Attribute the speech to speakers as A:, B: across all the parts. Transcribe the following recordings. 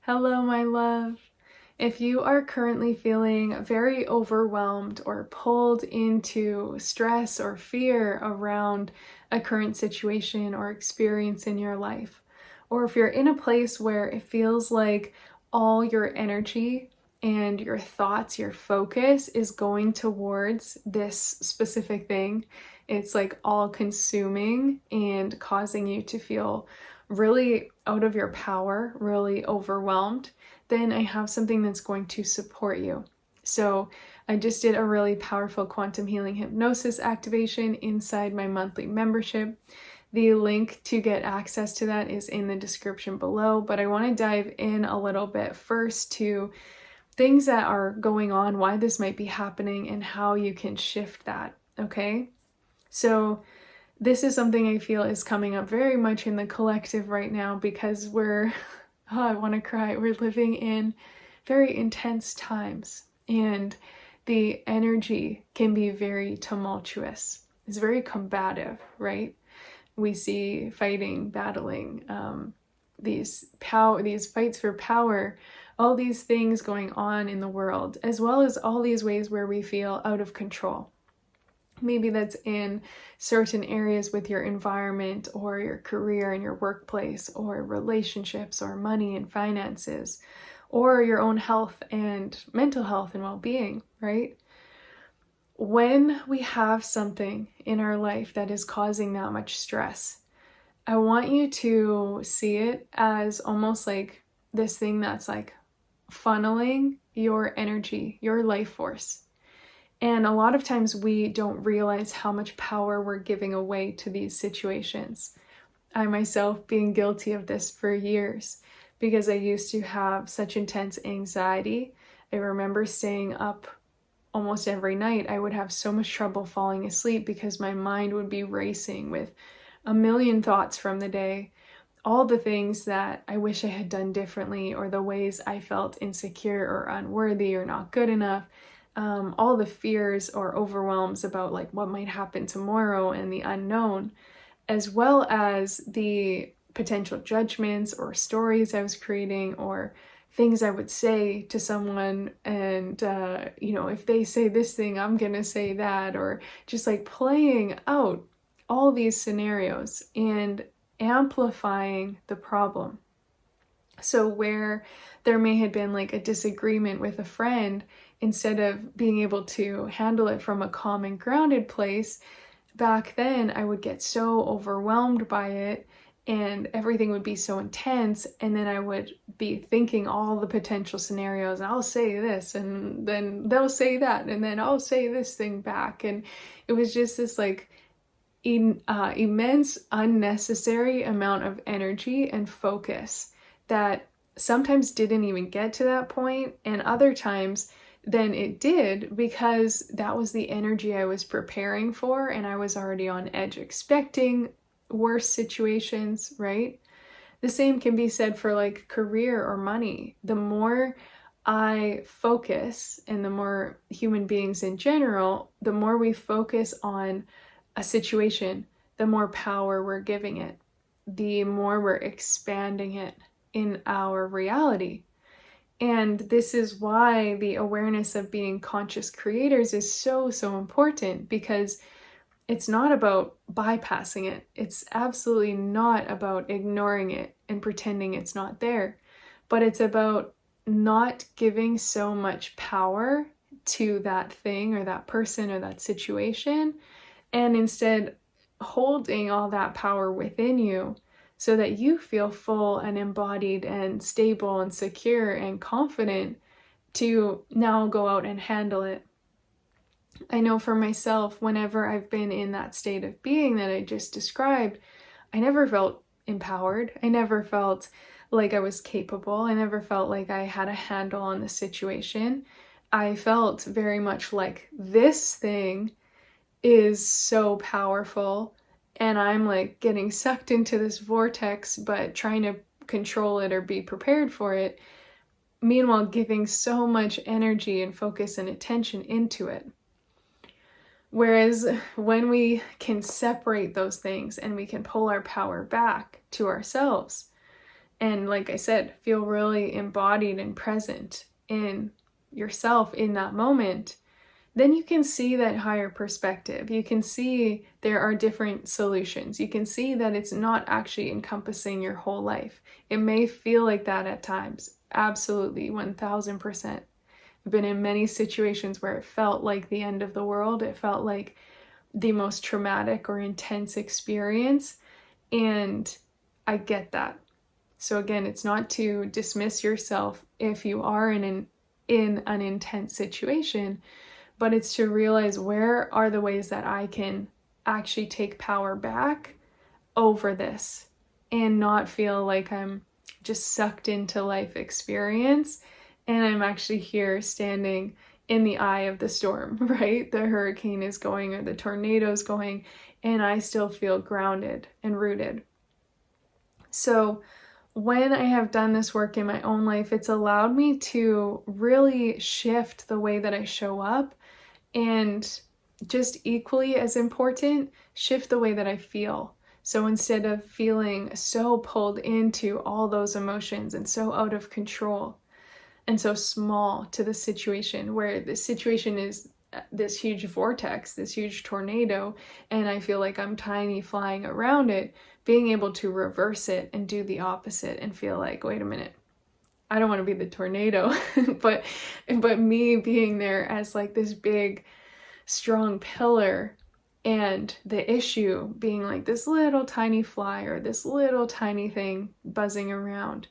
A: Hello, my love. If you are currently feeling very overwhelmed or pulled into stress or fear around a current situation or experience in your life, or if you're in a place where it feels like all your energy and your thoughts, your focus is going towards this specific thing, it's like all consuming and causing you to feel really out of your power, really overwhelmed, then I have something that's going to support you. So I just did a really powerful quantum healing hypnosis activation inside my monthly membership. The link to get access to that is in the description below, but I want to dive in a little bit first to things that are going on, why this might be happening, and how you can shift that, okay? So this is something I feel is coming up very much in the collective right now because we're, oh, I want to cry. We're living in very intense times and the energy can be very tumultuous. It's very combative, right? We see fighting, battling, these fights for power, all these things going on in the world, as well as all these ways where we feel out of control. Maybe that's in certain areas with your environment or your career and your workplace or relationships or money and finances or your own health and mental health and well-being, right? When we have something in our life that is causing that much stress, I want you to see it as almost like this thing that's like funneling your energy, your life force. And a lot of times we don't realize how much power we're giving away to these situations. I myself being guilty of this for years because I used to have such intense anxiety. I remember staying up almost every night. I would have so much trouble falling asleep because my mind would be racing with a million thoughts from the day, all the things that I wish I had done differently or the ways I felt insecure or unworthy or not good enough. All the fears or overwhelms about like what might happen tomorrow and the unknown, as well as the potential judgments or stories I was creating or things I would say to someone and, if they say this thing, I'm gonna say that, or just like playing out all these scenarios and amplifying the problem. So where there may have been like a disagreement with a friend, instead of being able to handle it from a calm and grounded place, back then I would get so overwhelmed by it and everything would be so intense. And then I would be thinking all the potential scenarios. I'll say this and then they'll say that and then I'll say this thing back. And it was just this like immense unnecessary amount of energy and focus that sometimes didn't even get to that point, and other times then it did because that was the energy I was preparing for and I was already on edge expecting worse situations, right? The same can be said for like career or money. The more I focus, and the more human beings in general, the more we focus on a situation, the more power we're giving it, the more we're expanding it in our reality. And this is why the awareness of being conscious creators is so, so important, because it's not about bypassing it. It's absolutely not about ignoring it and pretending it's not there, but it's about not giving so much power to that thing or that person or that situation, and instead holding all that power within you so that you feel full and embodied and stable and secure and confident to now go out and handle it. I know for myself, whenever I've been in that state of being that I just described, I never felt empowered. I never felt like I was capable. I never felt like I had a handle on the situation. I felt very much like this thing is so powerful and I'm like getting sucked into this vortex, but trying to control it or be prepared for it. Meanwhile, giving so much energy and focus and attention into it. Whereas when we can separate those things and we can pull our power back to ourselves, and like I said, feel really embodied and present in yourself in that moment, then you can see that higher perspective. You can see there are different solutions. You can see that it's not actually encompassing your whole life. It may feel like that at times. Absolutely, 1000%. I've been in many situations where it felt like the end of the world. It felt like the most traumatic or intense experience. And I get that. So again, it's not to dismiss yourself if you are in an intense situation, but it's to realize, where are the ways that I can actually take power back over this and not feel like I'm just sucked into life experience and I'm actually here standing in the eye of the storm, right? The hurricane is going or the tornado is going, and I still feel grounded and rooted. So when I have done this work in my own life, it's allowed me to really shift the way that I show up, and just equally as important, shift the way that I feel. So instead of feeling so pulled into all those emotions and so out of control and so small to the situation, where the situation is this huge vortex, this huge tornado, and I feel like I'm tiny flying around it, being able to reverse it and do the opposite and feel like, wait a minute, I don't want to be the tornado, but me being there as like this big, strong pillar, and the issue being like this little tiny fly or this little tiny thing buzzing around.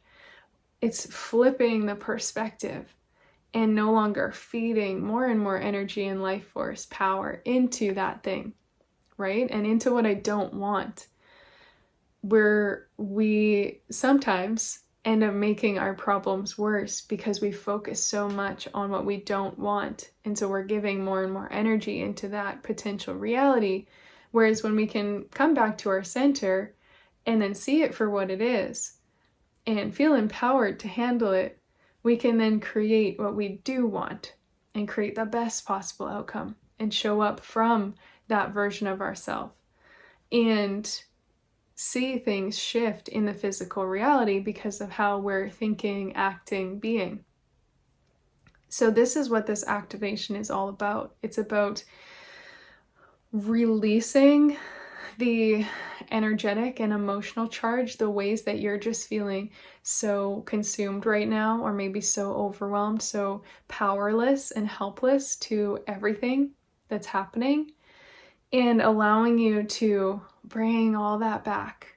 A: It's flipping the perspective and no longer feeding more and more energy and life force power into that thing, right? And into what I don't want, where we sometimes end up making our problems worse because we focus so much on what we don't want. And so we're giving more and more energy into that potential reality. Whereas when we can come back to our center and then see it for what it is and feel empowered to handle it, we can then create what we do want and create the best possible outcome and show up from that version of ourselves and see things shift in the physical reality because of how we're thinking, acting, being. So this is what this activation is all about. It's about releasing the energetic and emotional charge, the ways that you're just feeling so consumed right now, or maybe so overwhelmed, so powerless and helpless to everything that's happening, and allowing you to bring all that back,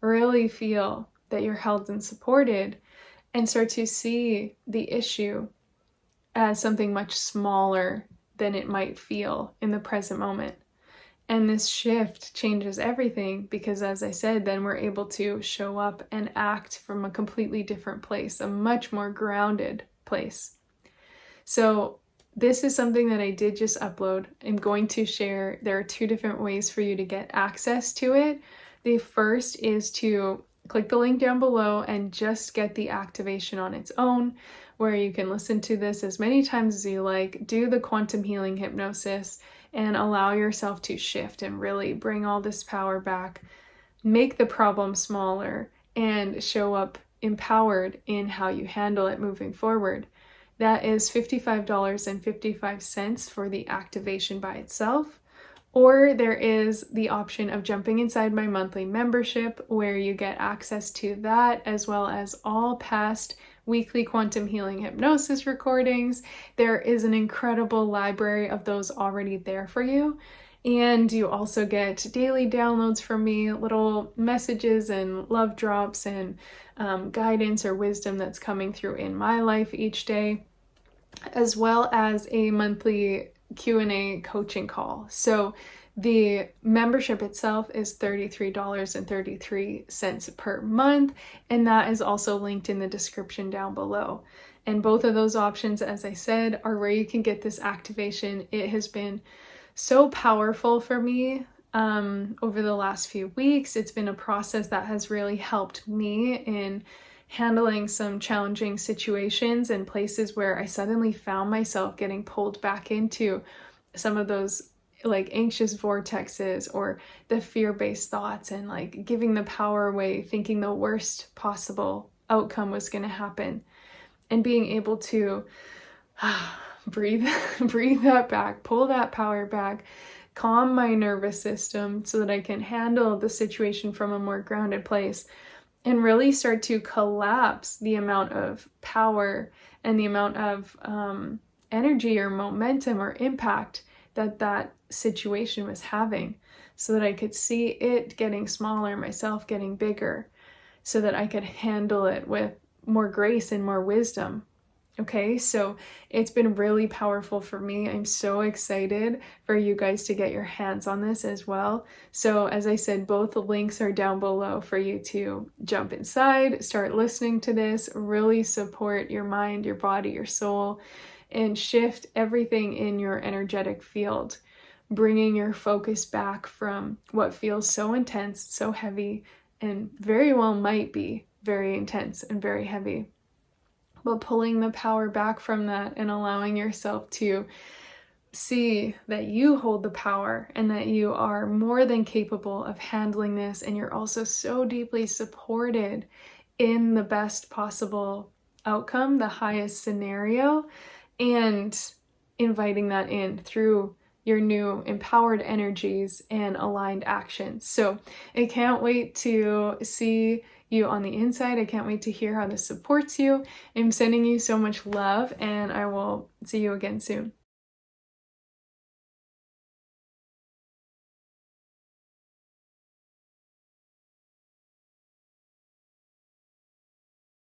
A: really feel that you're held and supported, and start to see the issue as something much smaller than it might feel in the present moment. And this shift changes everything because, as I said, then we're able to show up and act from a completely different place, a much more grounded place. So this is something that I did just upload. I'm going to share. There are 2 different ways for you to get access to it. The first is to click the link down below and just get the activation on its own, where you can listen to this as many times as you like, do the quantum healing hypnosis, and allow yourself to shift and really bring all this power back, make the problem smaller, and show up empowered in how you handle it moving forward. That is $55.55 for the activation by itself. Or there is the option of jumping inside my monthly membership, where you get access to that as well as all past weekly quantum healing hypnosis recordings. There is an incredible library of those already there for you. And you also get daily downloads from me, little messages and love drops and guidance or wisdom that's coming through in my life each day, as well as a monthly Q&A coaching call. So the membership itself is $33.33 per month, and that is also linked in the description down below. And both of those options, as I said, are where you can get this activation. It has been so powerful for me over the last few weeks. It's been a process that has really helped me in handling some challenging situations and places where I suddenly found myself getting pulled back into some of those like anxious vortexes or the fear-based thoughts, and like giving the power away, thinking the worst possible outcome was going to happen, and being able to breathe that back, pull that power back, calm my nervous system so that I can handle the situation from a more grounded place, and really start to collapse the amount of power and the amount of energy or momentum or impact that situation was having, so that I could see it getting smaller, myself getting bigger, so that I could handle it with more grace and more wisdom. Okay, so it's been really powerful for me. I'm so excited for you guys to get your hands on this as well. So as I said, both the links are down below for you to jump inside, start listening to this, really support your mind, your body, your soul, and shift everything in your energetic field, bringing your focus back from what feels so intense, so heavy, and very well might be very intense and very heavy. But pulling the power back from that and allowing yourself to see that you hold the power and that you are more than capable of handling this, and you're also so deeply supported in the best possible outcome, the highest scenario, and inviting that in through your new empowered energies and aligned actions. So I can't wait to see you on the inside. I can't wait to hear how this supports you. I'm sending you so much love, and I will see you again soon.